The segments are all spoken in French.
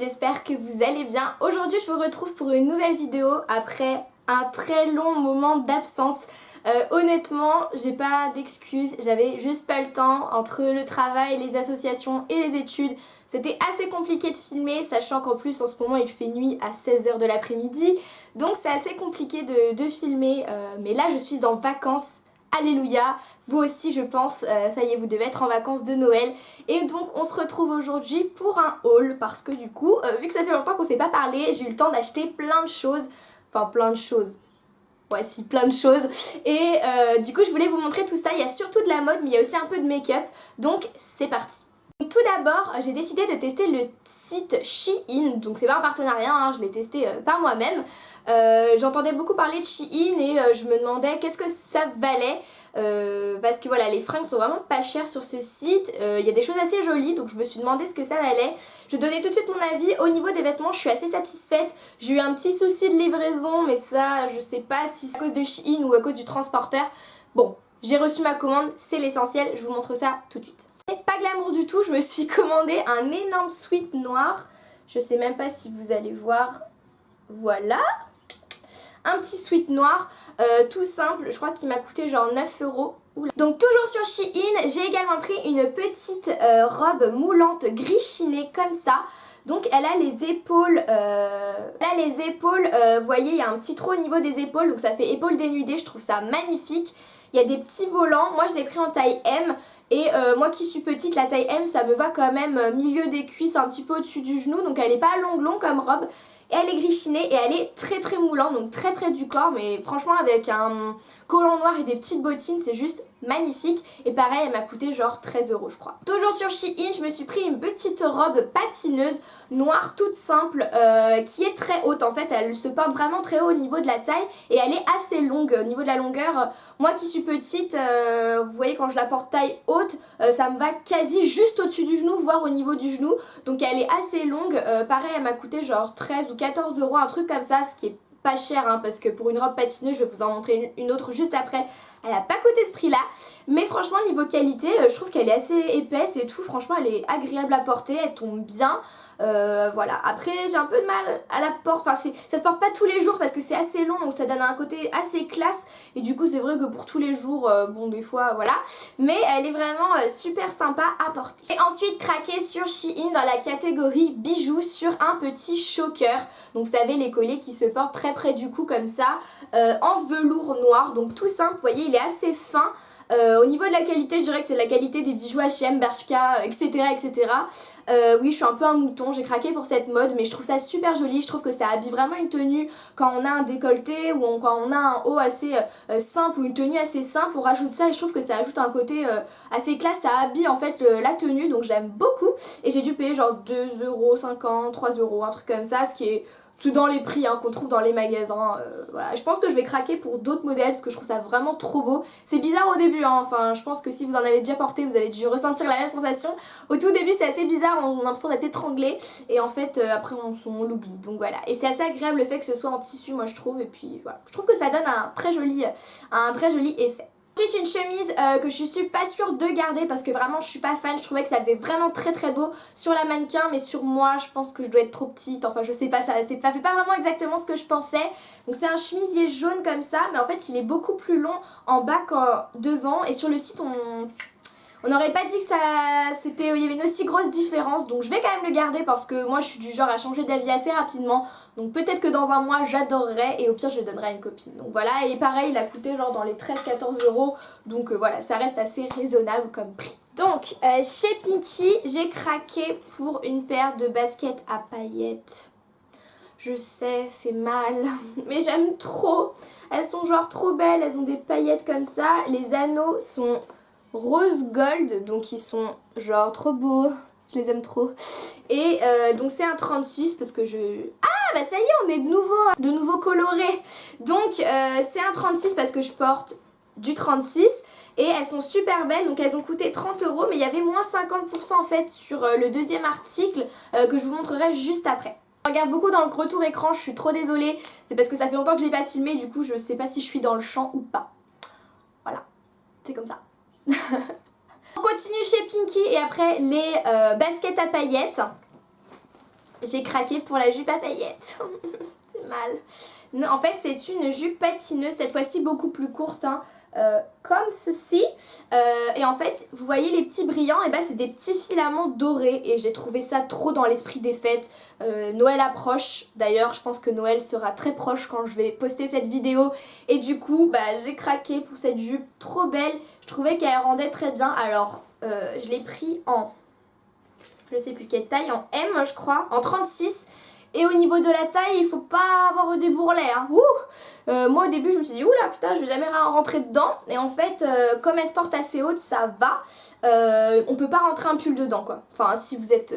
j'espère que vous allez bien. Aujourd'hui je vous retrouve pour une nouvelle vidéo après un très long moment d'absence. Honnêtement, j'ai pas d'excuses, j'avais juste pas le temps entre le travail, les associations et les études. C'était assez compliqué de filmer, sachant qu'en plus en ce moment il fait nuit à 16h de l'après-midi. Donc c'est assez compliqué de filmer, mais là je suis en vacances. Alléluia, vous aussi je pense, ça y est, vous devez être en vacances de Noël. Et donc on se retrouve aujourd'hui pour un haul parce que du coup, vu que ça fait longtemps qu'on s'est pas parlé, j'ai eu le temps d'acheter plein de choses. Enfin plein de choses. Ouais si, plein de choses. Et du coup je voulais vous montrer tout ça. Il y a surtout de la mode mais il y a aussi un peu de make-up. Donc c'est parti. Tout d'abord, j'ai décidé de tester le site Shein, donc c'est pas un partenariat, hein, je l'ai testé par moi-même. J'entendais beaucoup parler de Shein et je me demandais qu'est-ce que ça valait. Parce que voilà, les fringues sont vraiment pas chères sur ce site, il y a des choses assez jolies, donc je me suis demandé ce que ça valait. Je vais donner tout de suite mon avis. Au niveau des vêtements, je suis assez satisfaite. J'ai eu un petit souci de livraison, mais ça, je sais pas si c'est à cause de Shein ou à cause du transporteur. Bon, j'ai reçu ma commande, c'est l'essentiel, je vous montre ça tout de suite. Pas glamour du tout, je me suis commandé un énorme sweat noir. Je sais même pas si vous allez voir. Voilà. Un petit sweat noir, tout simple. Je crois qu'il m'a coûté genre 9 €. Donc toujours sur Shein, j'ai également pris une petite robe moulante gris chiné comme ça. Donc elle a les épaules, vous voyez il y a un petit trou au niveau des épaules, donc ça fait épaules dénudées, je trouve ça magnifique. Il y a des petits volants, moi je l'ai pris en taille M. Et moi qui suis petite, la taille M ça me va quand même milieu des cuisses, un petit peu au-dessus du genou. Donc elle est pas longue comme robe. Et elle est gris chiné et elle est très moulante, donc très près du corps. Mais franchement avec un collant noir et des petites bottines c'est juste magnifique. Et pareil elle m'a coûté genre 13 € je crois. Toujours sur Shein, je me suis pris une petite robe patineuse noire toute simple qui est très haute en fait. Elle se porte vraiment très haut au niveau de la taille et elle est assez longue au niveau de la longueur. Moi qui suis petite, vous voyez quand je la porte taille haute, ça me va quasi juste au-dessus du genou, voire au niveau du genou. Donc elle est assez longue, pareil elle m'a coûté genre 13 ou 14 €, un truc comme ça, ce qui est pas cher hein, parce que pour une robe patineuse, je vais vous en montrer une autre juste après. Elle a pas coûté ce prix là, mais franchement niveau qualité, je trouve qu'elle est assez épaisse et tout, franchement elle est agréable à porter, elle tombe bien. Voilà, après j'ai un peu de mal à la porte, enfin ça se porte pas tous les jours parce que c'est assez long donc ça donne un côté assez classe et du coup c'est vrai que pour tous les jours, bon des fois voilà, mais elle est vraiment super sympa à porter. Et ensuite craqué sur Shein dans la catégorie bijoux sur un petit choker, donc vous savez les colliers qui se portent très près du cou comme ça, en velours noir, donc tout simple, vous voyez il est assez fin. Au niveau de la qualité, je dirais que c'est la qualité des bijoux H&M, Bershka, etc. etc. Oui, je suis un peu un mouton, j'ai craqué pour cette mode, mais je trouve ça super joli. Je trouve que ça habille vraiment une tenue quand on a un décolleté ou quand on a un haut assez simple ou une tenue assez simple. On rajoute ça et je trouve que ça ajoute un côté assez classe. Ça habille en fait la tenue, donc j'aime beaucoup. Et j'ai dû payer genre 2,50 €, 3 €, un truc comme ça, ce qui est... tout dans les prix hein, qu'on trouve dans les magasins. Voilà. Je pense que je vais craquer pour d'autres modèles parce que je trouve ça vraiment trop beau. C'est bizarre au début, hein. Enfin je pense que si vous en avez déjà porté, vous avez dû ressentir la même sensation. Au tout début c'est assez bizarre, on a l'impression d'être étranglé et en fait après on l'oublie. Donc voilà. Et c'est assez agréable le fait que ce soit en tissu moi je trouve. Et puis voilà. Je trouve que ça donne un très joli effet. Ensuite une chemise que je suis pas sûre de garder parce que vraiment je suis pas fan, je trouvais que ça faisait vraiment très beau sur la mannequin mais sur moi je pense que je dois être trop petite, enfin je sais pas, ça fait pas vraiment exactement ce que je pensais. Donc c'est un chemisier jaune comme ça mais en fait il est beaucoup plus long en bas qu'en devant et sur le site on n'aurait pas dit que il y avait une aussi grosse différence, donc je vais quand même le garder parce que moi je suis du genre à changer d'avis assez rapidement. Donc peut-être que dans un mois j'adorerais et au pire je le donnerai à une copine. Donc voilà, et pareil il a coûté genre dans les 13-14 €, donc voilà, ça reste assez raisonnable comme prix. Donc chez Pinky j'ai craqué pour une paire de baskets à paillettes. Je sais, c'est mal, mais j'aime trop. Elles sont genre trop belles, elles ont des paillettes comme ça. Les anneaux sont rose gold, donc ils sont genre trop beaux. Je les aime trop. Et donc c'est un 36 parce que je... Ah bah ça y est, on est de nouveau coloré. Donc c'est un 36 parce que je porte du 36. Et elles sont super belles, donc elles ont coûté 30 €, mais il y avait moins 50% en fait sur le deuxième article que je vous montrerai juste après. Je regarde beaucoup dans le retour écran, je suis trop désolée, c'est parce que ça fait longtemps que je n'ai pas filmé, du coup je sais pas si je suis dans le champ ou pas. Voilà, c'est comme ça. On continue chez Pinky et après les baskets à paillettes. J'ai craqué pour la jupe à paillettes. C'est mal. Non, en fait c'est une jupe patineuse, cette fois-ci beaucoup plus courte, hein. Comme ceci, et en fait vous voyez les petits brillants, et ben c'est des petits filaments dorés et j'ai trouvé ça trop dans l'esprit des fêtes. Noël approche, d'ailleurs je pense que Noël sera très proche quand je vais poster cette vidéo et du coup bah, j'ai craqué pour cette jupe trop belle. Je trouvais qu'elle rendait très bien, alors je l'ai pris en, je sais plus quelle taille, en M je crois, en 36. Et au niveau de la taille, il faut pas avoir des bourrelets, hein. Moi au début je me suis dit oula putain je vais jamais rentrer dedans. Et en fait comme elle se porte assez haute ça va. On peut pas rentrer un pull dedans quoi. Enfin si vous êtes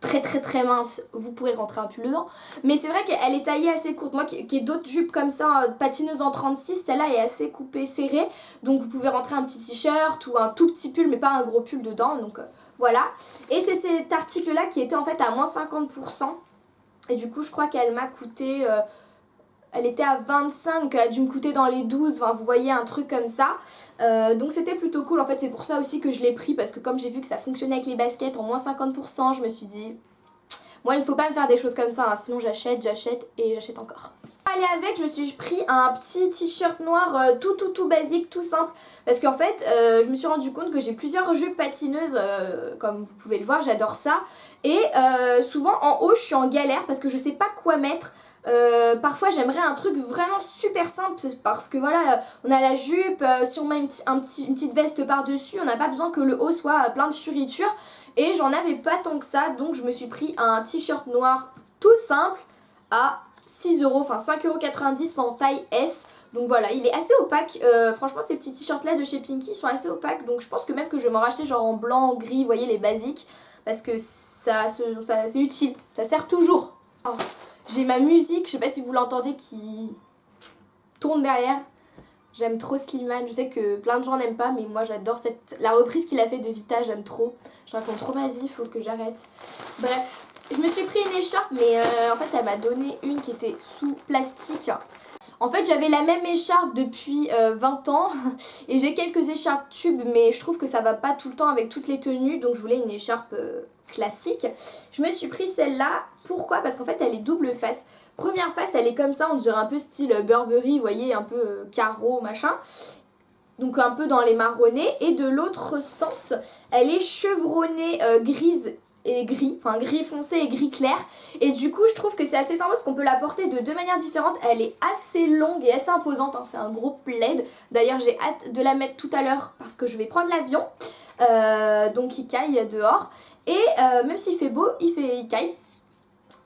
très mince vous pourrez rentrer un pull dedans. Mais c'est vrai qu'elle est taillée assez courte. Moi qui ai d'autres jupes comme ça patineuses en 36, celle-là est assez coupée serrée. Donc vous pouvez rentrer un petit t-shirt ou un tout petit pull mais pas un gros pull dedans. Donc voilà. Et c'est cet article là qui était en fait à moins 50%. Et du coup je crois qu'elle m'a coûté, elle était à 25 donc elle a dû me coûter dans les 12, enfin vous voyez un truc comme ça. Donc c'était plutôt cool en fait, c'est pour ça aussi que je l'ai pris parce que comme j'ai vu que ça fonctionnait avec les baskets en moins 50%, je me suis dit, moi il ne faut pas me faire des choses comme ça, hein, sinon j'achète et j'achète encore. Allez avec, je me suis pris un petit t-shirt noir tout basique, tout simple. Parce qu'en fait, je me suis rendu compte que j'ai plusieurs jupes patineuses, comme vous pouvez le voir, j'adore ça. Et souvent en haut, je suis en galère parce que je sais pas quoi mettre. Parfois j'aimerais un truc vraiment super simple parce que voilà, on a la jupe, si on met une petite veste par dessus, on n'a pas besoin que le haut soit plein de fioritures. Et j'en avais pas tant que ça, donc je me suis pris un t-shirt noir tout simple à 6 euros, enfin 5,90 € en taille S. Donc voilà, il est assez opaque. Franchement ces petits t-shirts là de chez Pinky sont assez opaques. Donc je pense que même que je vais m'en racheter genre en blanc, en gris, vous voyez les basiques. Parce que ça c'est utile, ça sert toujours. Oh, j'ai ma musique, je sais pas si vous l'entendez qui tourne derrière. J'aime trop Slimane, je sais que plein de gens n'aiment pas, mais moi j'adore la reprise qu'il a fait de Vita, j'aime trop. Je raconte trop ma vie, faut que j'arrête. Bref, je me suis pris une écharpe, mais en fait elle m'a donné une qui était sous plastique. En fait j'avais la même écharpe depuis 20 ans et j'ai quelques écharpes tubes, mais je trouve que ça va pas tout le temps avec toutes les tenues, donc je voulais une écharpe classique. Je me suis pris celle-là, pourquoi? Parce qu'en fait elle est double face. Première face elle est comme ça, on dirait un peu style Burberry, vous voyez, un peu carreau machin. Donc un peu dans les marronnés. Et de l'autre sens, elle est chevronnée grise et gris, enfin gris foncé et gris clair. Et du coup je trouve que c'est assez sympa parce qu'on peut la porter de deux manières différentes. Elle est assez longue et assez imposante, hein. C'est un gros plaid. D'ailleurs j'ai hâte de la mettre tout à l'heure parce que je vais prendre l'avion. Donc il caille dehors. Et même s'il fait beau, il caille.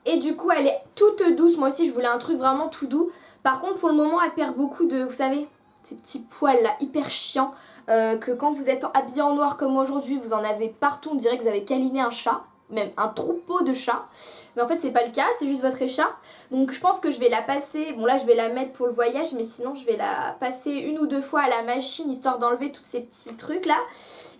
Et du coup elle est toute douce, moi aussi je voulais un truc vraiment tout doux. Par contre pour le moment elle perd beaucoup de, vous savez, ces petits poils là hyper chiants, que quand vous êtes habillé en noir comme moi aujourd'hui vous en avez partout, on dirait que vous avez câliné un chat, même un troupeau de chats. Mais en fait c'est pas le cas, c'est juste votre écharpe. Donc je pense que je vais la passer, bon là je vais la mettre pour le voyage, mais sinon je vais la passer une ou deux fois à la machine histoire d'enlever tous ces petits trucs là.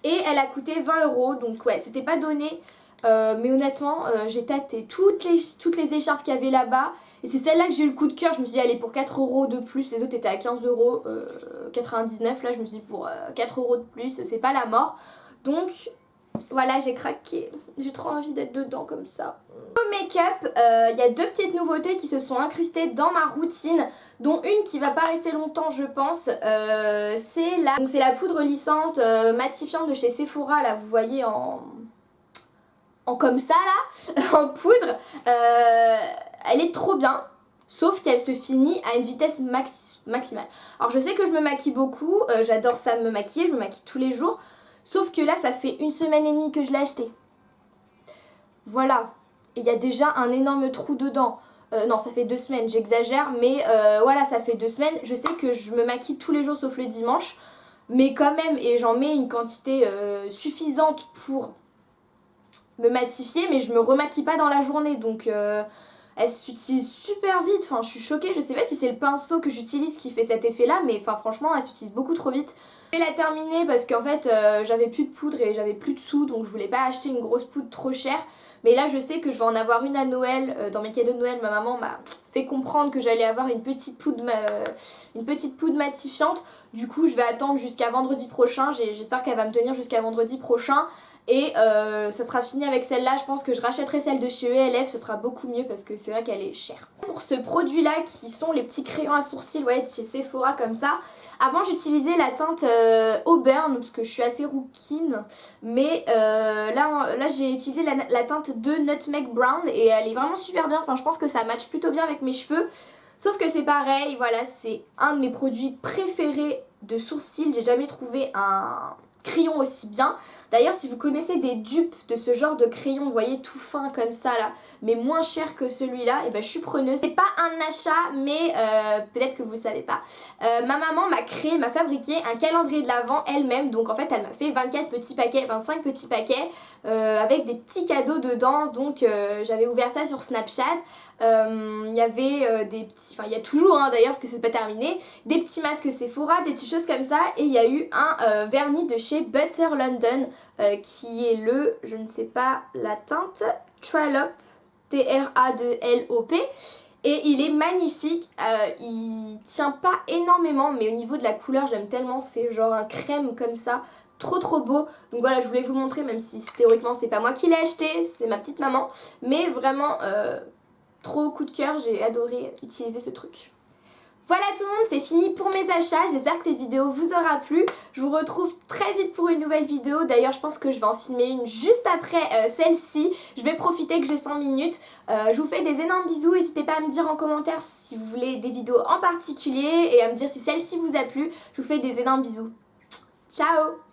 Et elle a coûté 20 €, donc ouais c'était pas donné. Mais honnêtement j'ai tâté toutes les écharpes qu'il y avait là-bas. Et c'est celle-là que j'ai eu le coup de cœur. Je me suis dit allez pour 4 € de plus. Les autres étaient à 15,99 €. Là je me suis dit pour 4 € de plus c'est pas la mort. Donc voilà j'ai craqué. J'ai trop envie d'être dedans comme ça. Au make-up il y a deux petites nouveautés qui se sont incrustées dans ma routine, dont une qui va pas rester longtemps je pense. C'est la poudre lissante matifiante de chez Sephora. Là vous voyez en comme ça là, en poudre. Elle est trop bien, sauf qu'elle se finit à une vitesse maximale. Alors je sais que je me maquille beaucoup, j'adore ça me maquiller, je me maquille tous les jours. Sauf que là ça fait 1 semaine et demie que je l'ai acheté. Voilà, et il y a déjà un énorme trou dedans. Non ça fait 2 semaines, j'exagère, mais voilà ça fait 2 semaines. Je sais que je me maquille tous les jours sauf le dimanche. Mais quand même, et j'en mets une quantité suffisante pour me matifier, mais je me remaquille pas dans la journée, donc elle s'utilise super vite. Enfin je suis choquée, je sais pas si c'est le pinceau que j'utilise qui fait cet effet là, mais enfin franchement elle s'utilise beaucoup trop vite. Je vais la terminer parce qu'en fait j'avais plus de poudre et j'avais plus de sous, donc je voulais pas acheter une grosse poudre trop chère. Mais là je sais que je vais en avoir une à Noël. Dans mes cadeaux de Noël, ma maman m'a fait comprendre que j'allais avoir une petite poudre matifiante. Du coup je vais attendre jusqu'à vendredi prochain, j'espère qu'elle va me tenir jusqu'à vendredi prochain. Et ça sera fini avec celle-là, je pense que je rachèterai celle de chez ELF, ce sera beaucoup mieux parce que c'est vrai qu'elle est chère. Pour ce produit là qui sont les petits crayons à sourcils, vous voyez, de chez Sephora comme ça. Avant j'utilisais la teinte Auburn parce que je suis assez rouquine, mais là j'ai utilisé la teinte de Nutmeg Brown et elle est vraiment super bien, enfin je pense que ça match plutôt bien avec mes cheveux. Sauf que c'est pareil, voilà, c'est un de mes produits préférés de sourcils, j'ai jamais trouvé un crayon aussi bien. D'ailleurs si vous connaissez des dupes de ce genre de crayon, vous voyez tout fin comme ça là, mais moins cher que celui-là, et ben je suis preneuse. C'est pas un achat mais peut-être que vous le savez pas. Ma maman m'a fabriqué un calendrier de l'Avent elle-même, donc en fait elle m'a fait 24 petits paquets, 25 petits paquets avec des petits cadeaux dedans, donc j'avais ouvert ça sur Snapchat. Il y avait des petits, enfin il y a toujours d'ailleurs parce que c'est pas terminé, des petits masques Sephora, des petites choses comme ça, et il y a eu un vernis de chez Butter London qui est le, je ne sais pas la teinte, Tralop, T-R-A-2-L-O-P, et il est magnifique, il tient pas énormément mais au niveau de la couleur j'aime tellement, c'est genre un crème comme ça, trop beau. Donc voilà, je voulais vous le montrer même si théoriquement c'est pas moi qui l'ai acheté, c'est ma petite maman, mais vraiment trop coup de cœur, j'ai adoré utiliser ce truc. Voilà tout le monde, c'est fini pour mes achats, j'espère que cette vidéo vous aura plu. Je vous retrouve très vite pour une nouvelle vidéo, d'ailleurs je pense que je vais en filmer une juste après celle-ci. Je vais profiter que j'ai 5 minutes. Je vous fais des énormes bisous, n'hésitez pas à me dire en commentaire si vous voulez des vidéos en particulier et à me dire si celle-ci vous a plu. Je vous fais des énormes bisous. Ciao!